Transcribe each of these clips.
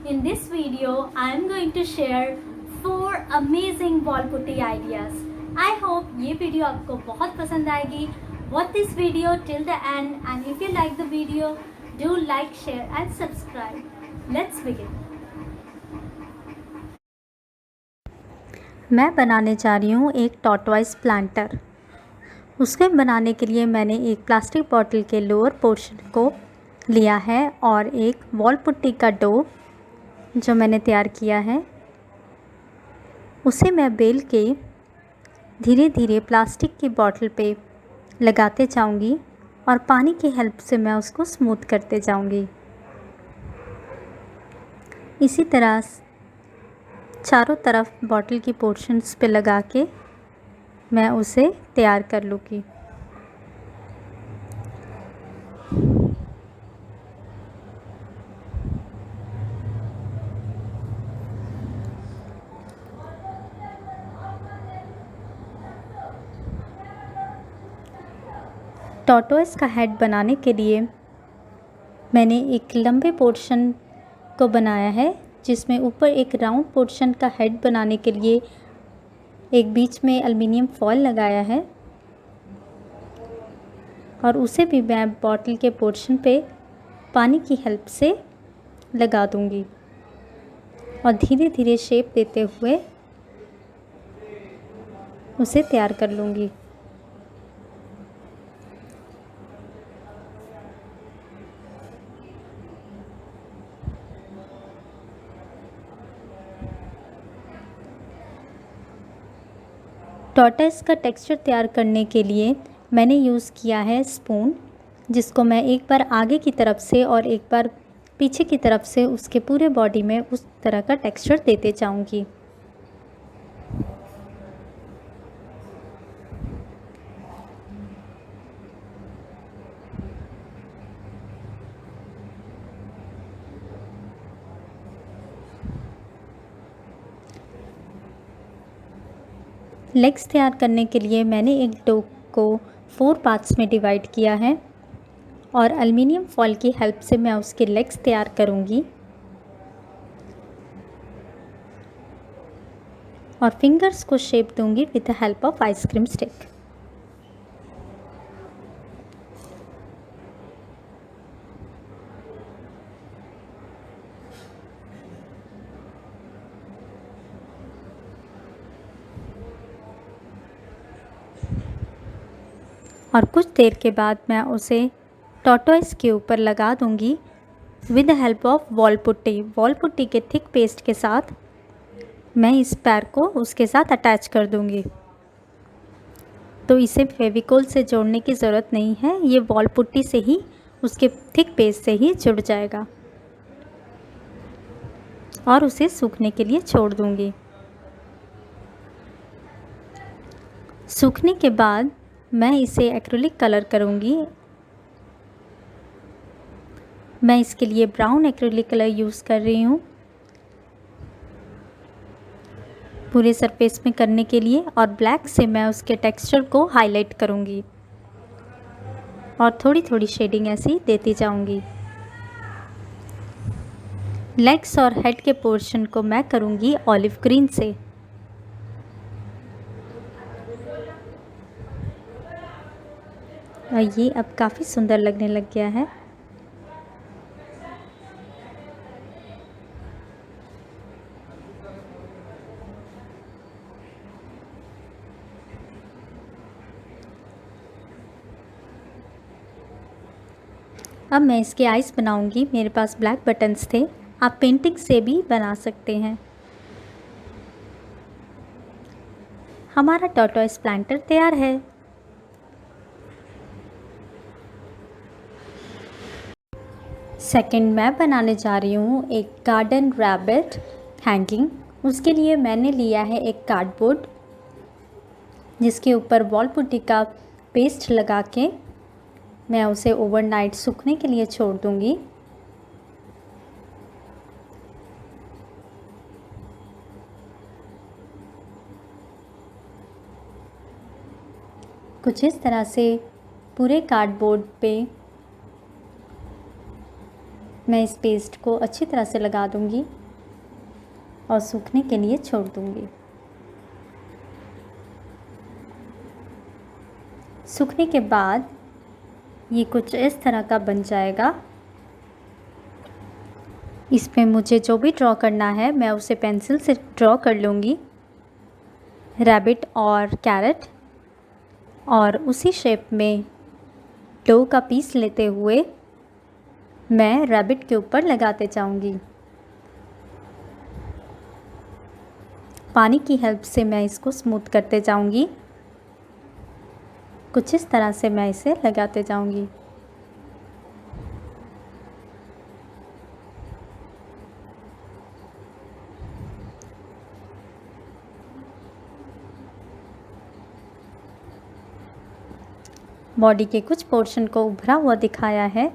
In this video, I am going to share 4 amazing wall putty ideas. I hope ये video आपको बहुत पसंद आएगी. Watch this video till the end and if you like the video, do like, share and subscribe. Let's begin. मैं बनाने जा रही हूँ एक टॉर्टवाइज प्लांटर. उसके बनाने के लिए मैंने एक प्लास्टिक बॉटल के लोअर पोर्शन को लिया है और एक वॉल पुट्टी का डो जो मैंने तैयार किया है उसे मैं बेल के धीरे धीरे प्लास्टिक की बॉटल पे लगाते जाऊंगी और पानी की हेल्प से मैं उसको स्मूथ करते जाऊंगी. इसी तरह चारों तरफ बॉटल की पोर्शंस पे लगा के मैं उसे तैयार कर लूँगी. टॉर्टोइस का हेड बनाने के लिए मैंने एक लंबे पोर्शन को बनाया है जिसमें ऊपर एक राउंड पोर्शन का हेड बनाने के लिए एक बीच में एल्युमिनियम फॉयल लगाया है और उसे भी मैं बॉटल के पोर्शन पे पानी की हेल्प से लगा दूंगी और धीरे धीरे शेप देते हुए उसे तैयार कर लूँगी. टॉर्टोइस का टेक्सचर तैयार करने के लिए मैंने यूज़ किया है स्पून, जिसको मैं एक बार आगे की तरफ से और एक बार पीछे की तरफ से उसके पूरे बॉडी में उस तरह का टेक्सचर देते जाऊंगी. लेग्स तैयार करने के लिए मैंने एक डो को 4 पार्ट्स में डिवाइड किया है और एल्युमिनियम फॉयल की हेल्प से मैं उसके लेग्स तैयार करूंगी और फिंगर्स को शेप दूंगी with the help of ice cream stick. और कुछ देर के बाद मैं उसे टॉर्टोइस के ऊपर लगा दूंगी with the help of wall putty. Wall putty के थिक पेस्ट के साथ मैं इस पैर को उसके साथ अटैच कर दूंगी. तो इसे फेविकोल से जोड़ने की ज़रूरत नहीं है, ये वॉल पुट्टी से ही उसके थिक पेस्ट से ही जुड़ जाएगा और उसे सूखने के लिए छोड़ दूंगी. सूखने के बाद मैं इसे एक्रिलिक कलर करूंगी. मैं इसके लिए ब्राउन एक्रिलिक कलर यूज़ कर रही हूँ पूरे सरफेस में करने के लिए और ब्लैक से मैं उसके टेक्सचर को हाईलाइट करूंगी और थोड़ी थोड़ी शेडिंग ऐसी देती जाऊंगी. लेग्स और हेड के पोर्शन को मैं करूंगी ऑलिव ग्रीन से. और ये अब काफ़ी सुंदर लगने लग गया है. अब मैं इसके आइज़ बनाऊंगी. मेरे पास ब्लैक बटन्स थे, आप पेंटिंग से भी बना सकते हैं. हमारा टॉर्टोइस प्लांटर तैयार है. सेकंड मैं बनाने जा रही हूँ एक गार्डन रैबिट हैंगिंग. उसके लिए मैंने लिया है एक कार्डबोर्ड जिसके ऊपर वॉल पुट्टी का पेस्ट लगा के मैं उसे ओवरनाइट सूखने के लिए छोड़ दूँगी. कुछ इस तरह से पूरे कार्डबोर्ड पे मैं इस पेस्ट को अच्छी तरह से लगा दूंगी और सूखने के लिए छोड़ दूंगी। सूखने के बाद ये कुछ इस तरह का बन जाएगा। इस पे मुझे जो भी ड्रॉ करना है मैं उसे पेंसिल से ड्रॉ कर लूँगी, रैबिट और कैरेट, और उसी शेप में डो का पीस लेते हुए मैं रैबिट के ऊपर लगाते जाऊंगी। पानी की हेल्प से मैं इसको स्मूथ करते जाऊंगी। कुछ इस तरह से मैं इसे लगाते जाऊंगी। बॉडी के कुछ पोर्शन को उभरा हुआ दिखाया है।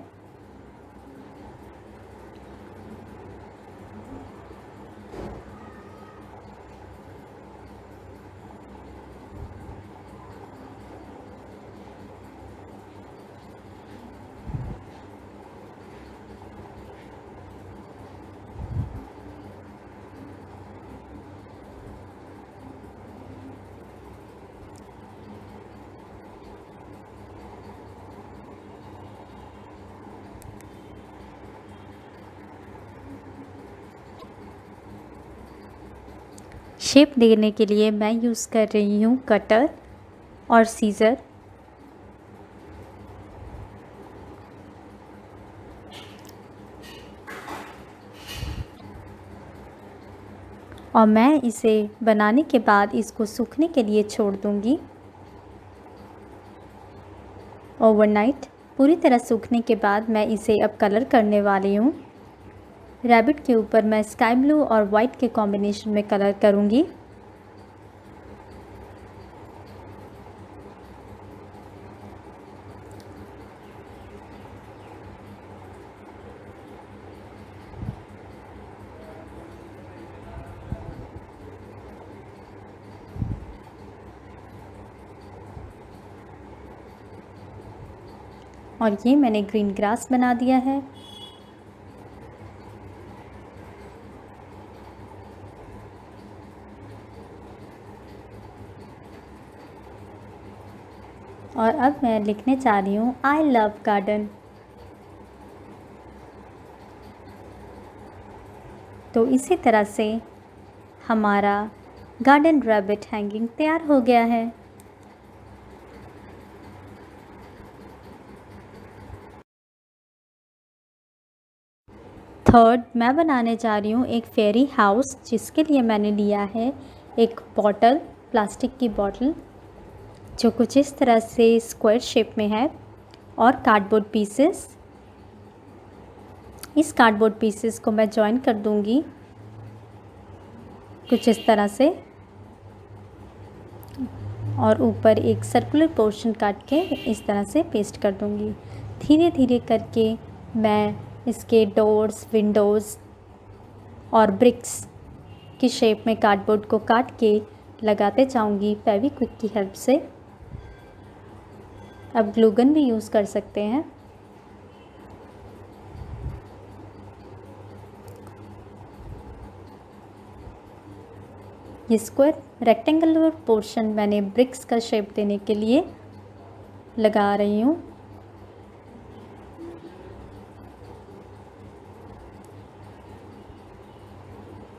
शेप देने के लिए मैं यूज़ कर रही हूँ कटर और सीज़र। और मैं इसे बनाने के बाद इसको सूखने के लिए छोड़ दूँगी ओवरनाइट। पूरी तरह सूखने के बाद मैं इसे अब कलर करने वाली हूँ। रैबिट के ऊपर मैं स्काई ब्लू और वाइट के कॉम्बिनेशन में कलर करूँगी। और ये मैंने ग्रीन ग्रास बना दिया है। और अब मैं लिखने चाह रही हूँ आई लव गार्डन। तो इसी तरह से हमारा गार्डन रैबिट हैंगिंग तैयार हो गया है। थर्ड मैं बनाने जा रही हूँ एक फेरी हाउस, जिसके लिए मैंने लिया है एक बॉटल, प्लास्टिक की बॉटल जो कुछ इस तरह से स्क्वायर शेप में है, और कार्डबोर्ड पीसेस। इस कार्डबोर्ड पीसेस को मैं जॉइन कर दूंगी कुछ इस तरह से, और ऊपर एक सर्कुलर पोर्शन काट के इस तरह से पेस्ट कर दूंगी। धीरे धीरे करके मैं इसके डोर्स, विंडोज़ और ब्रिक्स की शेप में कार्डबोर्ड को काट के लगाते जाऊंगी फेविक्विक की हेल्प से। अब ग्लू गन भी यूज़ कर सकते हैं। ये स्क्वायर रेक्टेंगुलर पोर्शन मैंने ब्रिक्स का शेप देने के लिए लगा रही हूँ।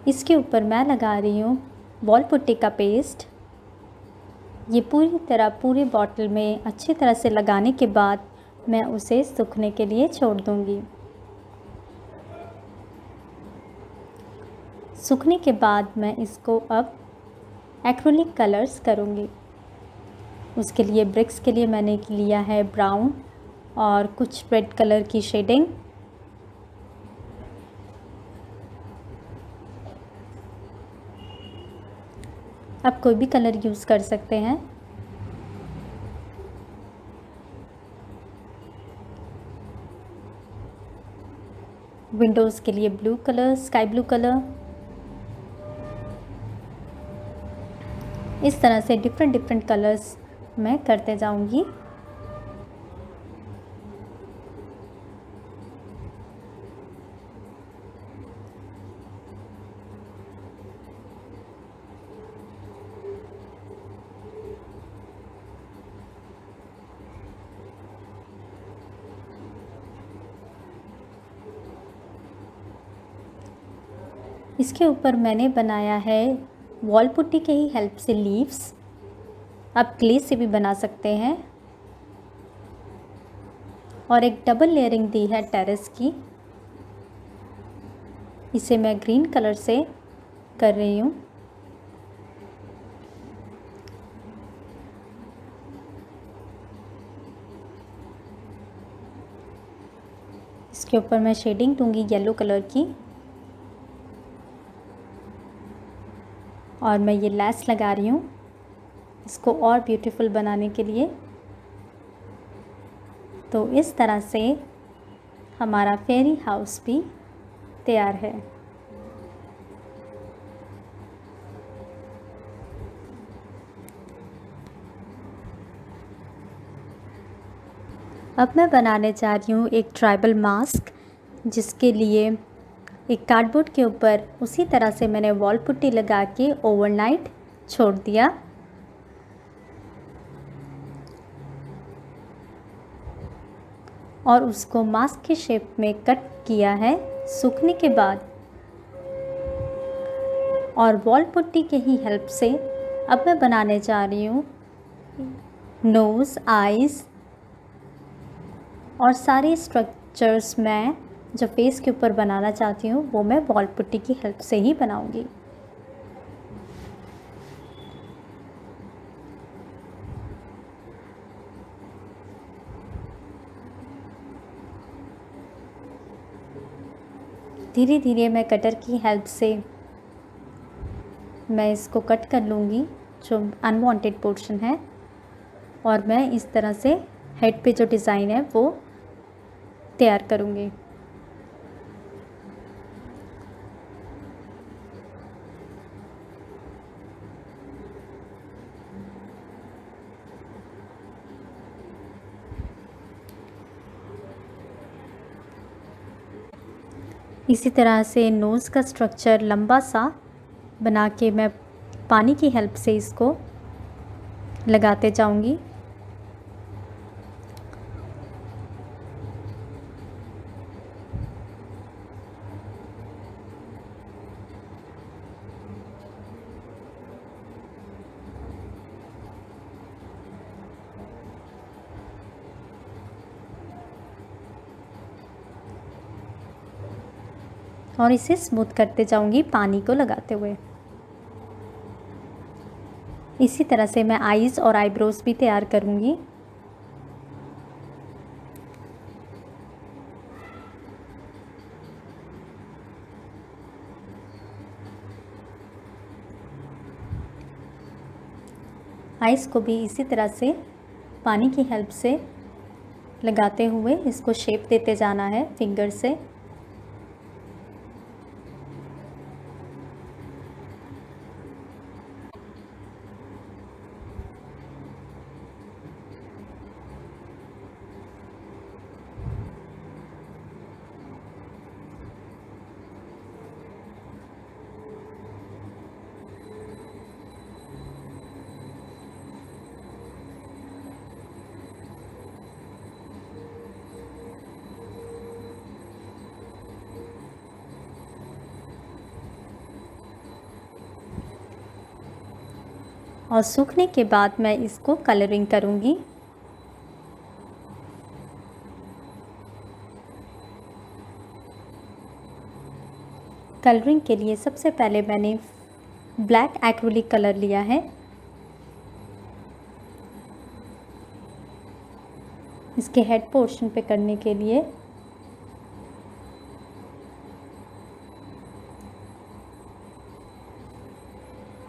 इसके ऊपर मैं लगा रही हूँ वॉल पुट्टी का पेस्ट। ये पूरी तरह पूरी बॉटल में अच्छी तरह से लगाने के बाद मैं उसे सूखने के लिए छोड़ दूँगी। सूखने के बाद मैं इसको अब एक्रिलिक कलर्स करूँगी। उसके लिए ब्रिक्स के लिए मैंने लिया है ब्राउन और कुछ रेड कलर की शेडिंग। आप कोई भी कलर यूज़ कर सकते हैं। विंडोज़ के लिए blue colour, sky blue colour, इस तरह से डिफरेंट कलर्स मैं करते जाऊंगी। इसके ऊपर मैंने बनाया है वॉल पुट्टी के ही हेल्प से लीव्स। आप क्ले से भी बना सकते हैं। और एक डबल लेयरिंग दी है टेरेस की, इसे मैं ग्रीन कलर से कर रही हूँ। इसके ऊपर मैं शेडिंग दूंगी येलो कलर की, और मैं ये लैस लगा रही हूँ इसको और ब्यूटीफुल बनाने के लिए। तो इस तरह से हमारा फेरी हाउस भी तैयार है। अब मैं बनाने जा रही हूँ एक ट्राइबल मास्क, जिसके लिए एक कार्डबोर्ड के ऊपर उसी तरह से मैंने वॉल पुट्टी लगा के ओवरनाइट छोड़ दिया। और उसको मास्क के शेप में कट किया है सूखने के बाद। और वॉल पुट्टी के ही हेल्प से अब मैं बनाने जा रही हूँ नोज़, आइज़ और सारे स्ट्रक्चर्स मैं जो फेस के ऊपर बनाना चाहती हूँ वो मैं वॉल पुट्टी की हेल्प से ही बनाऊँगी। धीरे धीरे मैं कटर की हेल्प से मैं इसको कट कर लूँगी जो अनवांटेड पोर्शन है, और मैं इस तरह से हेड पे जो डिज़ाइन है वो तैयार करूँगी। इसी तरह से नोज़ का स्ट्रक्चर लंबा सा बना के मैं पानी की हेल्प से इसको लगाते जाऊंगी। और इसे स्मूथ करते जाऊंगी पानी को लगाते हुए। इसी तरह से मैं आईज़ और आईब्रोज भी तैयार करूंगी। आईज़ को भी इसी तरह से पानी की हेल्प से लगाते हुए इसको शेप देते जाना है फिंगर से। और सूखने के बाद मैं इसको कलरिंग करूँगी। कलरिंग के लिए सबसे पहले मैंने ब्लैक एक्रिलिक कलर लिया है। इसके हेड पोर्शन पे करने के लिए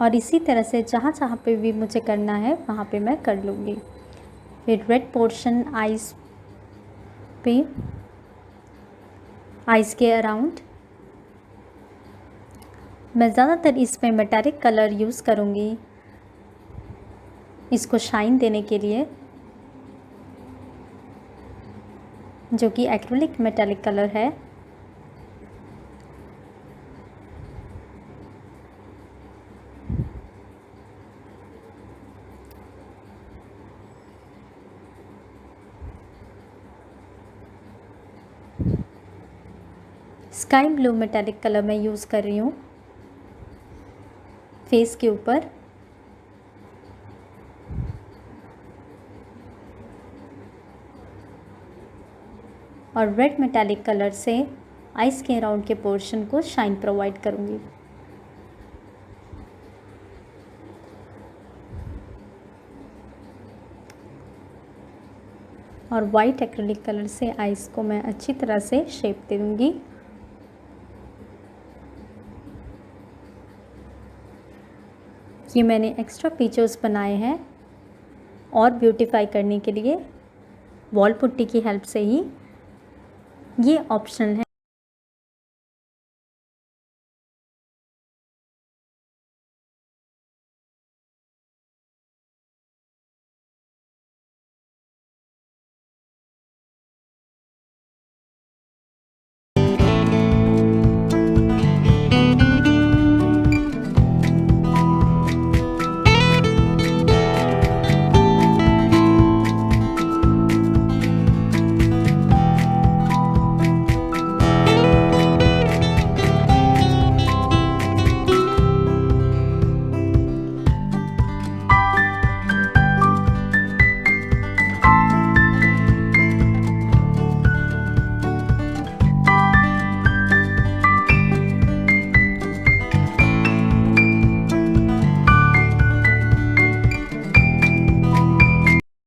और इसी तरह से जहाँ जहाँ पे भी मुझे करना है वहाँ पे मैं कर लूँगी। फिर रेड पोर्शन आइज़ पे, आइज़ के अराउंड मैं ज़्यादातर इसमें मेटालिक कलर यूज़ करूँगी इसको शाइन देने के लिए, जो कि एक्रिलिक मेटालिक कलर है। स्काई ब्लू मेटालिक कलर मैं यूज़ कर रही हूँ। फेस के ऊपर। और रेड मेटालिक कलर से आइस के अराउंड के पोर्शन को शाइन प्रोवाइड करूँगी। और वाइट एक्रेलिक कलर से आइस को मैं अच्छी तरह से शेप दे दूँगी। ये मैंने एक्स्ट्रा फीचर्स बनाए हैं और ब्यूटीफाई करने के लिए वॉल पुट्टी की हेल्प से ही। ये ऑप्शनल है।